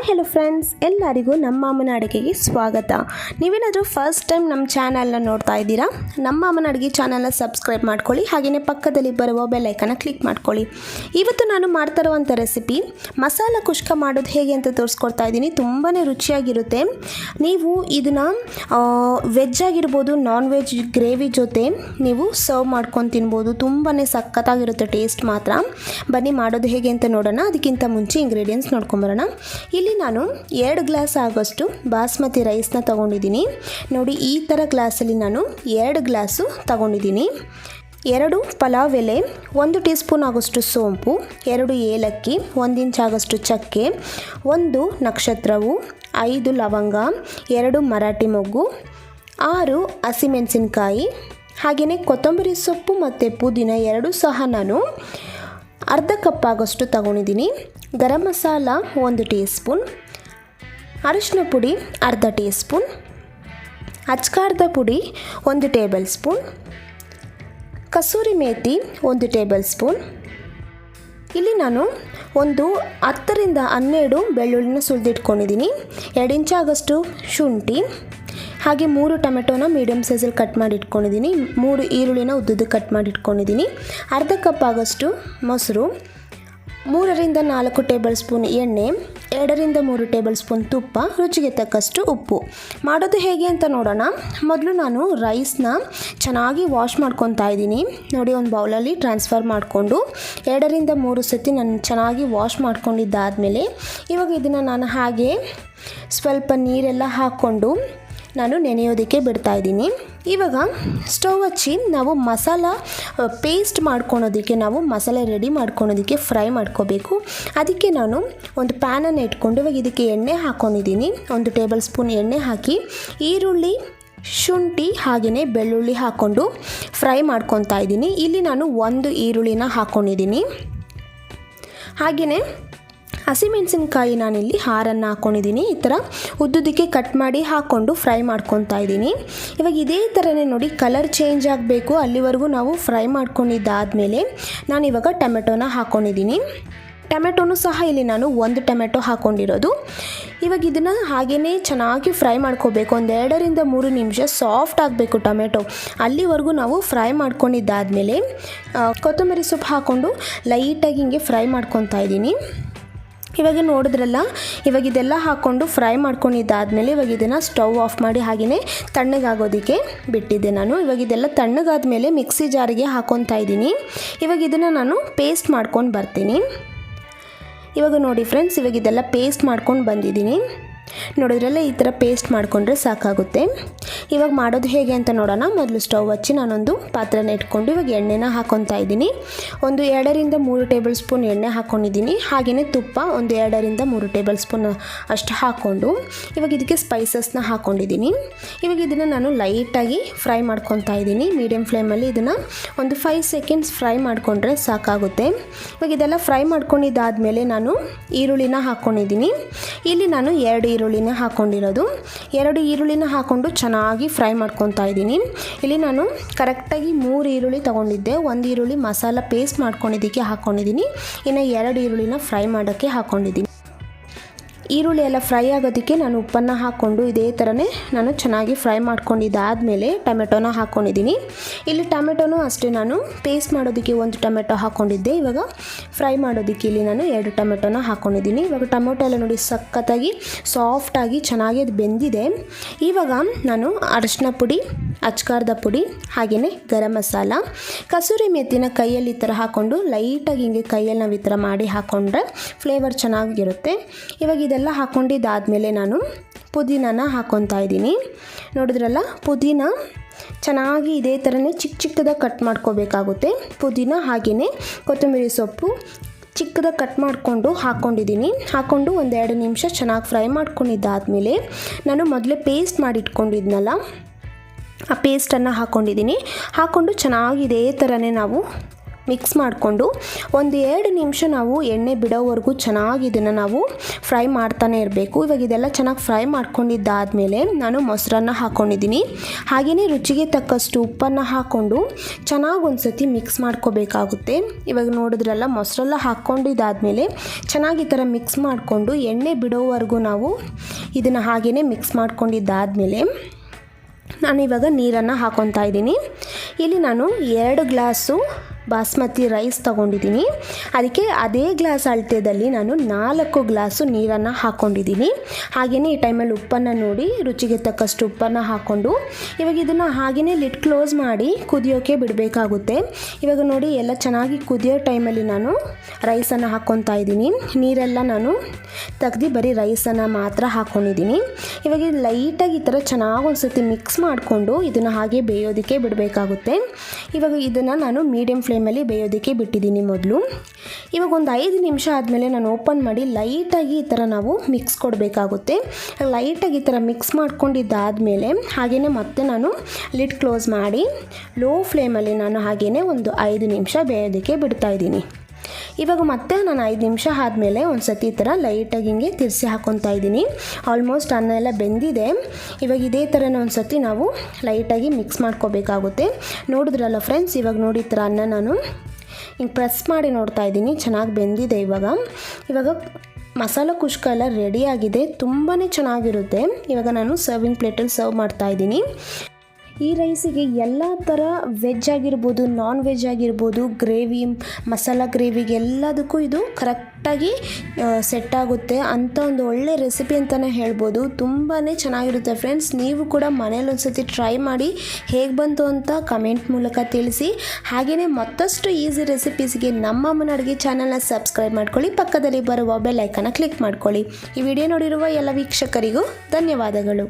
Hi hello friends, ಎಲ್ಲರಿಗೂ ನಮ್ಮ ಅಮ್ಮನ ಅಡುಗೆಗೆ ಸ್ವಾಗತ. ನೀವೇನಾದರೂ ಫಸ್ಟ್ ಟೈಮ್ ನಮ್ಮ ಚಾನಲ್ನ ನೋಡ್ತಾ ಇದ್ದೀರಾ, ನಮ್ಮ ಅಮ್ಮನ ಅಡುಗೆ ಚಾನಲ್ನ ಸಬ್ಸ್ಕ್ರೈಬ್ ಮಾಡ್ಕೊಳ್ಳಿ. ಹಾಗೆಯೇ ಪಕ್ಕದಲ್ಲಿ ಬರುವ ಬೆಲ್ ಐಕನ್ನ ಕ್ಲಿಕ್ ಮಾಡ್ಕೊಳ್ಳಿ. ಇವತ್ತು ನಾನು ಮಾಡ್ತಾ ಇರುವಂಥ ರೆಸಿಪಿ ಮಸಾಲ ಕುಷ್ಕ ಮಾಡೋದು ಹೇಗೆ ಅಂತ ತೋರಿಸ್ಕೊಡ್ತಾ ಇದ್ದೀನಿ. ತುಂಬಾ ರುಚಿಯಾಗಿರುತ್ತೆ. ನೀವು ಇದನ್ನು ವೆಜ್ ಆಗಿರ್ಬೋದು, ನಾನ್ ವೆಜ್ ಗ್ರೇವಿ ಜೊತೆ ನೀವು ಸರ್ವ್ ಮಾಡ್ಕೊಂಡು ತಿನ್ಬೋದು. ತುಂಬಾ ಸಖತ್ತಾಗಿರುತ್ತೆ ಟೇಸ್ಟ್ ಮಾತ್ರ. ಬನ್ನಿ ಮಾಡೋದು ಹೇಗೆ ಅಂತ ನೋಡೋಣ. ಅದಕ್ಕಿಂತ ಮುಂಚೆ ಇಂಗ್ರೀಡಿಯೆಂಟ್ಸ್ ನೋಡ್ಕೊಂಬರೋಣ. ಇಲ್ಲಿ ನಾನು 2 ಗ್ಲಾಸ್ ಆಗೋಷ್ಟು ಬಾಸ್ಮತಿ ರೈಸ್ನ ತೊಗೊಂಡಿದ್ದೀನಿ. ನೋಡಿ, ಈ ಥರ ಗ್ಲಾಸಲ್ಲಿ ನಾನು 2 ಗ್ಲಾಸು ತೊಗೊಂಡಿದ್ದೀನಿ. 2 ಪಲಾವ್ ಎಲೆ, 1 ಟೀ ಸ್ಪೂನ್ ಆಗೋಷ್ಟು ಸೋಂಪು, 2 ಏಲಕ್ಕಿ, 1 ಇಂಚ್ ಆಗೋಷ್ಟು ಚಕ್ಕೆ, 1 ನಕ್ಷತ್ರವು, 5 ಲವಂಗ, 2 ಮರಾಠಿ ಮೊಗ್ಗು, 6 ಹಸಿಮೆಣಸಿನ್ಕಾಯಿ, ಹಾಗೆಯೇ ಕೊತ್ತಂಬರಿ ಸೊಪ್ಪು ಮತ್ತು ಪುದೀನ 2 ಸಹ ನಾನು ಅರ್ಧ ಕಪ್ ಆಗೋಷ್ಟು ತಗೊಂಡಿದ್ದೀನಿ. ಗರಂ ಮಸಾಲ 1 ಟೀ ಸ್ಪೂನ್, ಅರಿಶಿನ ಪುಡಿ ಅರ್ಧ ಟೀ ಸ್ಪೂನ್, ಅಚ್ಕಾರದ ಪುಡಿ 1 table spoon, kasuri methi 1 table spoon. ಇಲ್ಲಿ ನಾನು ಒಂದು 10 ರಿಂದ 12 ಬೆಳ್ಳುಳ್ಳಿನ ಸುಲಿದಿಟ್ಕೊಂಡಿದ್ದೀನಿ. 2 ಇಂಚ್ ಆಗೋಷ್ಟು ಶುಂಠಿ, ಹಾಗೆ 3 ಟೊಮೆಟೊನ ಮೀಡಿಯಮ್ ಸೈಜಲ್ಲಿ ಕಟ್ ಮಾಡಿ ಇಟ್ಕೊಂಡಿದ್ದೀನಿ. 3 ಈರುಳ್ಳಿನ ಉದ್ದುದ್ದು ಕಟ್ ಮಾಡಿ ಇಟ್ಕೊಂಡಿದ್ದೀನಿ. ಅರ್ಧ ಕಪ್ ಆಗೋಷ್ಟು ಮೊಸರು, 3 ರಿಂದ 4 ಟೇಬಲ್ ಸ್ಪೂನ್ ಎಣ್ಣೆ, 2 ರಿಂದ 3 ಟೇಬಲ್ ಸ್ಪೂನ್ ತುಪ್ಪ, ರುಚಿಗೆ ತಕ್ಕಷ್ಟು ಉಪ್ಪು. ಮಾಡೋದು ಹೇಗೆ ಅಂತ ನೋಡೋಣ. ಮೊದಲು ನಾನು ರೈಸ್ನ ಚೆನ್ನಾಗಿ ವಾಶ್ ಮಾಡ್ಕೊತಾ ಇದ್ದೀನಿ. ನೋಡಿ, ಒಂದು ಬೌಲಲ್ಲಿ ಟ್ರಾನ್ಸ್ಫರ್ ಮಾಡಿಕೊಂಡು 2 ರಿಂದ 3 ಸತಿ ನಾನು ಚೆನ್ನಾಗಿ ವಾಶ್ ಮಾಡ್ಕೊಂಡಿದ್ದಾದಮೇಲೆ ಇವಾಗ ಇದನ್ನು ನಾನು ಹಾಗೆ ಸ್ವಲ್ಪ ನೀರೆಲ್ಲ ಹಾಕ್ಕೊಂಡು ನಾನು ನೆನೆಯೋದಕ್ಕೆ ಬಿಡ್ತಾಯಿದ್ದೀನಿ. ಇವಾಗ ಸ್ಟವ್ ಹಚ್ಚಿ ನಾವು ಮಸಾಲ ಪೇಸ್ಟ್ ಮಾಡ್ಕೊಳೋದಕ್ಕೆ, ನಾವು ಮಸಾಲೆ ರೆಡಿ ಮಾಡ್ಕೊಳೋದಕ್ಕೆ ಫ್ರೈ ಮಾಡ್ಕೋಬೇಕು. ಅದಕ್ಕೆ ನಾನು ಒಂದು ಪ್ಯಾನನ್ನು ಇಟ್ಕೊಂಡು ಇವಾಗ ಇದಕ್ಕೆ ಎಣ್ಣೆ ಹಾಕ್ಕೊಂಡಿದ್ದೀನಿ. 1 ಟೇಬಲ್ ಸ್ಪೂನ್ ಎಣ್ಣೆ ಹಾಕಿ ಈರುಳ್ಳಿ, ಶುಂಠಿ ಹಾಗೆಯೇ ಬೆಳ್ಳುಳ್ಳಿ ಹಾಕ್ಕೊಂಡು ಫ್ರೈ ಮಾಡ್ಕೊತಾ ಇದ್ದೀನಿ. ಇಲ್ಲಿ ನಾನು 1 ಈರುಳ್ಳಿನ ಹಾಕ್ಕೊಂಡಿದ್ದೀನಿ. ಹಾಗೆಯೇ ಹಸಿಮೆಣಸಿನ್ಕಾಯಿ ನಾನಿಲ್ಲಿ 6 ಹಾಕ್ಕೊಂಡಿದ್ದೀನಿ. ಈ ಥರ ಉದ್ದುದಕ್ಕೆ ಕಟ್ ಮಾಡಿ ಹಾಕ್ಕೊಂಡು ಫ್ರೈ ಮಾಡ್ಕೊತಾ ಇದ್ದೀನಿ. ಇವಾಗ ಇದೇ ಥರನೇ ನೋಡಿ, ಕಲರ್ ಚೇಂಜ್ ಆಗಬೇಕು ಅಲ್ಲಿವರೆಗೂ ನಾವು ಫ್ರೈ ಮಾಡ್ಕೊಂಡಿದ್ದಾದಮೇಲೆ ನಾನು ಇವಾಗ ಟೊಮೆಟೊನ ಹಾಕ್ಕೊಂಡಿದ್ದೀನಿ. ಟೊಮೆಟೊನೂ ಸಹ ಇಲ್ಲಿ ನಾನು 1 ಟೊಮೆಟೊ ಹಾಕ್ಕೊಂಡಿರೋದು. ಇವಾಗ ಇದನ್ನು ಹಾಗೆಯೇ ಚೆನ್ನಾಗಿ ಫ್ರೈ ಮಾಡ್ಕೋಬೇಕು. 1 ರಿಂದ 3 ನಿಮಿಷ ಸಾಫ್ಟ್ ಆಗಬೇಕು ಟೊಮೆಟೊ. ಅಲ್ಲಿವರೆಗೂ ನಾವು ಫ್ರೈ ಮಾಡ್ಕೊಂಡಿದ್ದಾದಮೇಲೆ ಕೊತ್ತಂಬರಿ ಸೊಪ್ಪು ಹಾಕ್ಕೊಂಡು ಲೈಟಾಗಿ ಹಿಂಗೆ ಫ್ರೈ ಮಾಡ್ಕೊತಾ ಇದ್ದೀನಿ. ಇವಾಗ ನೋಡಿದ್ರಲ್ಲ, ಇವಾಗ ಇದೆಲ್ಲ ಹಾಕ್ಕೊಂಡು ಫ್ರೈ ಮಾಡ್ಕೊಂಡಿದ್ದಾದಮೇಲೆ ಇವಾಗ ಇದನ್ನು ಸ್ಟವ್ ಆಫ್ ಮಾಡಿ ಹಾಗೆಯೇ ತಣ್ಣಗಾಗೋದಕ್ಕೆ ಬಿಟ್ಟಿದ್ದೆ ನಾನು. ಇವಾಗ ಇದೆಲ್ಲ ತಣ್ಣಗಾದ್ಮೇಲೆ ಮಿಕ್ಸಿ ಜಾರಿಗೆ ಹಾಕ್ಕೊತಾ ಇದ್ದೀನಿ. ಇವಾಗ ಇದನ್ನು ನಾನು ಪೇಸ್ಟ್ ಮಾಡ್ಕೊಂಡು ಬರ್ತೀನಿ. ಇವಾಗ ನೋಡಿ ಫ್ರೆಂಡ್ಸ್, ಇವಾಗ ಇದೆಲ್ಲ ಪೇಸ್ಟ್ ಮಾಡ್ಕೊಂಡು ಬಂದಿದ್ದೀನಿ. ನೋಡಿದ್ರಲ್ಲ, ಈ ಥರ ಪೇಸ್ಟ್ ಮಾಡಿಕೊಂಡ್ರೆ ಸಾಕಾಗುತ್ತೆ. ಇವಾಗ ಮಾಡೋದು ಹೇಗೆ ಅಂತ ನೋಡೋಣ. ಮೊದಲು ಸ್ಟವ್ ಹಚ್ಚಿ ನಾನೊಂದು ಪಾತ್ರೆನ ಇಟ್ಕೊಂಡು ಇವಾಗ ಎಣ್ಣೆನ ಹಾಕ್ಕೊತಾ ಇದ್ದೀನಿ. 2 ರಿಂದ 3 ಟೇಬಲ್ ಸ್ಪೂನ್ ಎಣ್ಣೆ ಹಾಕ್ಕೊಂಡಿದ್ದೀನಿ. ಹಾಗೆಯೇ ತುಪ್ಪ 2 ರಿಂದ 3 ಟೇಬಲ್ ಸ್ಪೂನ್ ಅಷ್ಟು ಹಾಕ್ಕೊಂಡು ಇವಾಗ ಇದಕ್ಕೆ ಸ್ಪೈಸಸ್ನ ಹಾಕ್ಕೊಂಡಿದ್ದೀನಿ. ಇವಾಗ ಇದನ್ನು ನಾನು ಲೈಟಾಗಿ ಫ್ರೈ ಮಾಡ್ಕೊತಾ ಇದ್ದೀನಿ. ಮೀಡಿಯಮ್ ಫ್ಲೇಮಲ್ಲಿ ಇದನ್ನು ಒಂದು 5 ಸೆಕೆಂಡ್ಸ್ ಫ್ರೈ ಮಾಡಿಕೊಂಡ್ರೆ ಸಾಕಾಗುತ್ತೆ. ಇವಾಗ ಇದೆಲ್ಲ ಫ್ರೈ ಮಾಡ್ಕೊಂಡಿದ್ದಾದಮೇಲೆ ನಾನು ಈರುಳ್ಳಿನ ಹಾಕ್ಕೊಂಡಿದ್ದೀನಿ. ಇಲ್ಲಿ ನಾನು 2 ಈರುಳ್ಳಿನ ಹಾಕ್ಕೊಂಡಿರೋದು. 2 ಈರುಳ್ಳಿನ ಹಾಕ್ಕೊಂಡು ಚೆನ್ನಾಗಿ ಫ್ರೈ ಮಾಡ್ಕೊತಾ ಇದ್ದೀನಿ. ಇಲ್ಲಿ ನಾನು ಕರೆಕ್ಟಾಗಿ 3 ಈರುಳ್ಳಿ ತೊಗೊಂಡಿದ್ದೆ. 1 ಈರುಳ್ಳಿ ಮಸಾಲ ಪೇಸ್ಟ್ ಮಾಡ್ಕೊಂಡಿದ್ದಕ್ಕೆ ಹಾಕ್ಕೊಂಡಿದ್ದೀನಿ. ಇನ್ನು 2 ಈರುಳ್ಳಿನ ಫ್ರೈ ಮಾಡೋಕ್ಕೆ ಹಾಕ್ಕೊಂಡಿದ್ದೀನಿ. ಈರುಳ್ಳಿ ಎಲ್ಲ ಫ್ರೈ ಆಗೋದಕ್ಕೆ ನಾನು ಉಪ್ಪನ್ನು ಹಾಕ್ಕೊಂಡು ಇದೇ ಥರನೇ ನಾನು ಚೆನ್ನಾಗಿ ಫ್ರೈ ಮಾಡ್ಕೊಂಡಿದ್ದಾದಮೇಲೆ ಟೊಮೆಟೊನ ಹಾಕ್ಕೊಂಡಿದ್ದೀನಿ. ಇಲ್ಲಿ ಟೊಮೆಟೊನೂ ಅಷ್ಟೇ ನಾನು ಪೇಸ್ಟ್ ಮಾಡೋದಕ್ಕೆ 1 ಟೊಮೆಟೊ ಹಾಕ್ಕೊಂಡಿದ್ದೆ. ಇವಾಗ ಫ್ರೈ ಮಾಡೋದಕ್ಕೆ ಇಲ್ಲಿ ನಾನು 2 ಟೊಮೆಟೊನ ಹಾಕ್ಕೊಂಡಿದ್ದೀನಿ. ಇವಾಗ ಟೊಮೆಟೊ ಎಲ್ಲ ನೋಡಿ ಸಖತ್ತಾಗಿ ಸಾಫ್ಟಾಗಿ ಚೆನ್ನಾಗಿ ಅದು ಬೆಂದಿದೆ. ಇವಾಗ ನಾನು ಅರಿಶಿನ ಪುಡಿ, ಅಚ್ಕಾರದ ಪುಡಿ ಹಾಗೆಯೇ ಗರಂ ಮಸಾಲ, ಕಸೂರಿ ಮೆಥಿನ ಕೈಯಲ್ಲಿ ಈ ಥರ ಹಾಕ್ಕೊಂಡು ಲೈಟಾಗಿ ಹಿಂಗೆ ಕೈಯಲ್ಲಿ ನಾವು ಈ ಥರ ಮಾಡಿ ಹಾಕ್ಕೊಂಡ್ರೆ ಫ್ಲೇವರ್ ಚೆನ್ನಾಗಿರುತ್ತೆ. ಇವಾಗ ಇದೆಲ್ಲ ಹಾಕ್ಕೊಂಡಿದ್ದಾದಮೇಲೆ ನಾನು ಪುದೀನನ ಹಾಕ್ಕೊತಾ ಇದ್ದೀನಿ. ನೋಡಿದ್ರಲ್ಲ, ಪುದೀನ ಚೆನ್ನಾಗಿ ಇದೇ ಥರನೇ ಚಿಕ್ಕದಾಗಿ ಕಟ್ ಮಾಡ್ಕೋಬೇಕಾಗುತ್ತೆ. ಪುದೀನ ಹಾಗೆಯೇ ಕೊತ್ತಂಬರಿ ಸೊಪ್ಪು ಚಿಕ್ಕದಾಗಿ ಕಟ್ ಮಾಡಿಕೊಂಡು ಹಾಕ್ಕೊಂಡಿದ್ದೀನಿ. ಹಾಕ್ಕೊಂಡು 1-2 ನಿಮಿಷ ಚೆನ್ನಾಗಿ ಫ್ರೈ ಮಾಡ್ಕೊಂಡಿದ್ದಾದಮೇಲೆ ನಾನು ಮೊದಲೇ ಪೇಸ್ಟ್ ಮಾಡಿ ಇಟ್ಕೊಂಡಿದ್ನಲ್ಲ, ಆ ಪೇಸ್ಟನ್ನು ಹಾಕ್ಕೊಂಡಿದ್ದೀನಿ. ಹಾಕ್ಕೊಂಡು ಚೆನ್ನಾಗಿ ಇದೇ ಥರನೇ ನಾವು ಮಿಕ್ಸ್ ಮಾಡಿಕೊಂಡು ಒಂದು 2 ನಿಮಿಷ ನಾವು ಎಣ್ಣೆ ಬಿಡೋವರೆಗೂ ಚೆನ್ನಾಗಿ ಇದನ್ನು ನಾವು ಫ್ರೈ ಮಾಡ್ತಾನೆ ಇರಬೇಕು. ಇವಾಗ ಇದೆಲ್ಲ ಚೆನ್ನಾಗಿ ಫ್ರೈ ಮಾಡ್ಕೊಂಡಿದ್ದಾದಮೇಲೆ ನಾನು ಮೊಸರನ್ನ ಹಾಕ್ಕೊಂಡಿದ್ದೀನಿ. ಹಾಗೆಯೇ ರುಚಿಗೆ ತಕ್ಕಷ್ಟು ಉಪ್ಪನ್ನು ಹಾಕ್ಕೊಂಡು ಚೆನ್ನಾಗಿ ಒಂದು ಸತಿ ಮಿಕ್ಸ್ ಮಾಡ್ಕೋಬೇಕಾಗುತ್ತೆ. ಇವಾಗ ನೋಡಿದ್ರಲ್ಲ, ಮೊಸರೆಲ್ಲ ಹಾಕ್ಕೊಂಡಿದ್ದಾದಮೇಲೆ ಚೆನ್ನಾಗಿ ಈ ಥರ ಮಿಕ್ಸ್ ಮಾಡಿಕೊಂಡು ಎಣ್ಣೆ ಬಿಡೋವರೆಗೂ ನಾವು ಇದನ್ನು ಹಾಗೆಯೇ ಮಿಕ್ಸ್ ಮಾಡ್ಕೊಂಡಿದ್ದಾದಮೇಲೆ ನಾನು ಇವಾಗ ನೀರನ್ನು ಹಾಕ್ಕೊತಾ ಇದ್ದೀನಿ. ಇಲ್ಲಿ ನಾನು 2 ಗ್ಲಾಸು ಬಾಸ್ಮತಿ ರೈಸ್ ತೊಗೊಂಡಿದ್ದೀನಿ. ಅದಕ್ಕೆ ಅದೇ ಗ್ಲಾಸ್ ಅಳತೆಯಲ್ಲಿ ನಾನು 4 ಗ್ಲಾಸು ನೀರನ್ನು ಹಾಕ್ಕೊಂಡಿದ್ದೀನಿ. ಹಾಗೆಯೇ ಈ ಟೈಮಲ್ಲಿ ಉಪ್ಪನ್ನು ನೋಡಿ ರುಚಿಗೆ ತಕ್ಕಷ್ಟು ಉಪ್ಪನ್ನು ಹಾಕ್ಕೊಂಡು ಇವಾಗ ಇದನ್ನು ಹಾಗೆಯೇ ಲಿಡ್ ಕ್ಲೋಸ್ ಮಾಡಿ ಕುದಿಯೋಕ್ಕೆ ಬಿಡಬೇಕಾಗುತ್ತೆ. ಇವಾಗ ನೋಡಿ ಎಲ್ಲ ಚೆನ್ನಾಗಿ ಕುದಿಯೋ ಟೈಮಲ್ಲಿ ನಾನು ರೈಸನ್ನು ಹಾಕ್ಕೊತಾ ಇದ್ದೀನಿ. ನೀರೆಲ್ಲ ನಾನು ತೆಗ್ದು ಬರೀ ರೈಸನ್ನು ಮಾತ್ರ ಹಾಕ್ಕೊಂಡಿದ್ದೀನಿ. ಇವಾಗ ಇದು ಲೈಟಾಗಿ ಈ ಥರ ಚೆನ್ನಾಗಿ ಒಂದು ಸತಿ ಮಿಕ್ಸ್ ಮಾಡಿಕೊಂಡು ಇದನ್ನು ಹಾಗೆ ಬೇಯೋದಕ್ಕೆ ಬಿಡಬೇಕಾಗುತ್ತೆ. ಇವಾಗ ಇದನ್ನು ನಾನು ಮೀಡಿಯಮ್ ಫ್ಲೇಮಲ್ಲಿ ಬೇಯೋದಕ್ಕೆ ಬಿಟ್ಟಿದ್ದೀನಿ ಮೊದಲು. ಇವಾಗ ಒಂದು 5 ನಿಮಿಷ ಆದಮೇಲೆ ನಾನು ಓಪನ್ ಮಾಡಿ ಲೈಟಾಗಿ ಈ ಥರ ನಾವು ಮಿಕ್ಸ್ ಕೊಡಬೇಕಾಗುತ್ತೆ. ಲೈಟಾಗಿ ಈ ಥರ ಮಿಕ್ಸ್ ಮಾಡ್ಕೊಂಡಿದ್ದಾದಮೇಲೆ ಹಾಗೆಯೇ ಮತ್ತೆ ನಾನು ಲಿಡ್ ಕ್ಲೋಸ್ ಮಾಡಿ ಲೋ ಫ್ಲೇಮಲ್ಲಿ ನಾನು ಹಾಗೆಯೇ ಒಂದು 5 ನಿಮಿಷ ಬೇಯೋದಕ್ಕೆ ಬಿಡ್ತಾಯಿದ್ದೀನಿ. ಇವಾಗ ಮತ್ತೆ ನಾನು 5 ನಿಮಿಷ ಆದಮೇಲೆ ಒಂದು ಸತಿ ಈ ಥರ ಲೈಟಾಗಿ ಹಿಂಗೆ ತಿರ್ಸಿ ಹಾಕ್ಕೊತಾ ಇದ್ದೀನಿ. ಆಲ್ಮೋಸ್ಟ್ ಅನ್ನ ಎಲ್ಲ ಬೆಂದಿದೆ. ಇವಾಗ ಇದೇ ಥರನೇ ಒಂದು ಸತಿ ನಾವು ಲೈಟಾಗಿ ಮಿಕ್ಸ್ ಮಾಡ್ಕೋಬೇಕಾಗುತ್ತೆ. ನೋಡಿದ್ರಲ್ಲ ಫ್ರೆಂಡ್ಸ್, ಇವಾಗ ನೋಡಿ ಈ ಥರ ಅನ್ನ ನಾನು ಹಿಂಗೆ ಪ್ರೆಸ್ ಮಾಡಿ ನೋಡ್ತಾ ಇದ್ದೀನಿ, ಚೆನ್ನಾಗಿ ಬೆಂದಿದೆ. ಇವಾಗ ಮಸಾಲ ಕುಷ್ಕ ಎಲ್ಲ ರೆಡಿಯಾಗಿದೆ, ತುಂಬಾ ಚೆನ್ನಾಗಿರುತ್ತೆ. ಇವಾಗ ನಾನು ಸರ್ವಿಂಗ್ ಪ್ಲೇಟಲ್ಲಿ ಸರ್ವ್ ಮಾಡ್ತಾಯಿದ್ದೀನಿ. ಈ ರೈಸಿಗೆ ಎಲ್ಲ ಥರ ವೆಜ್ ಆಗಿರ್ಬೋದು, ನಾನ್ ವೆಜ್ ಆಗಿರ್ಬೋದು, ಗ್ರೇವಿ, ಮಸಾಲ ಗ್ರೇವಿಗೆ ಎಲ್ಲದಕ್ಕೂ ಇದು ಕರೆಕ್ಟಾಗಿ ಸೆಟ್ ಆಗುತ್ತೆ ಅಂತ ಒಂದು ಒಳ್ಳೆ ರೆಸಿಪಿ ಅಂತಲೇ ಹೇಳ್ಬೋದು. ತುಂಬಾ ಚೆನ್ನಾಗಿರುತ್ತೆ ಫ್ರೆಂಡ್ಸ್. ನೀವು ಕೂಡ ಮನೇಲಿ ಒಂದ್ಸತಿ ಟ್ರೈ ಮಾಡಿ ಹೇಗೆ ಬಂತು ಅಂತ ಕಮೆಂಟ್ ಮೂಲಕ ತಿಳಿಸಿ. ಹಾಗೆಯೇ ಮತ್ತಷ್ಟು ಈಸಿ ರೆಸಿಪೀಸ್ಗೆ ನಮ್ಮ ಅಮ್ಮನ ಅಡುಗೆ ಚಾನಲ್ನ ಸಬ್ಸ್ಕ್ರೈಬ್ ಮಾಡ್ಕೊಳ್ಳಿ. ಪಕ್ಕದಲ್ಲಿ ಬರುವ ಬೆಲ್ ಐಕನ್ನ ಕ್ಲಿಕ್ ಮಾಡ್ಕೊಳ್ಳಿ. ಈ ವಿಡಿಯೋ ನೋಡಿರುವ ಎಲ್ಲ ವೀಕ್ಷಕರಿಗೂ ಧನ್ಯವಾದಗಳು.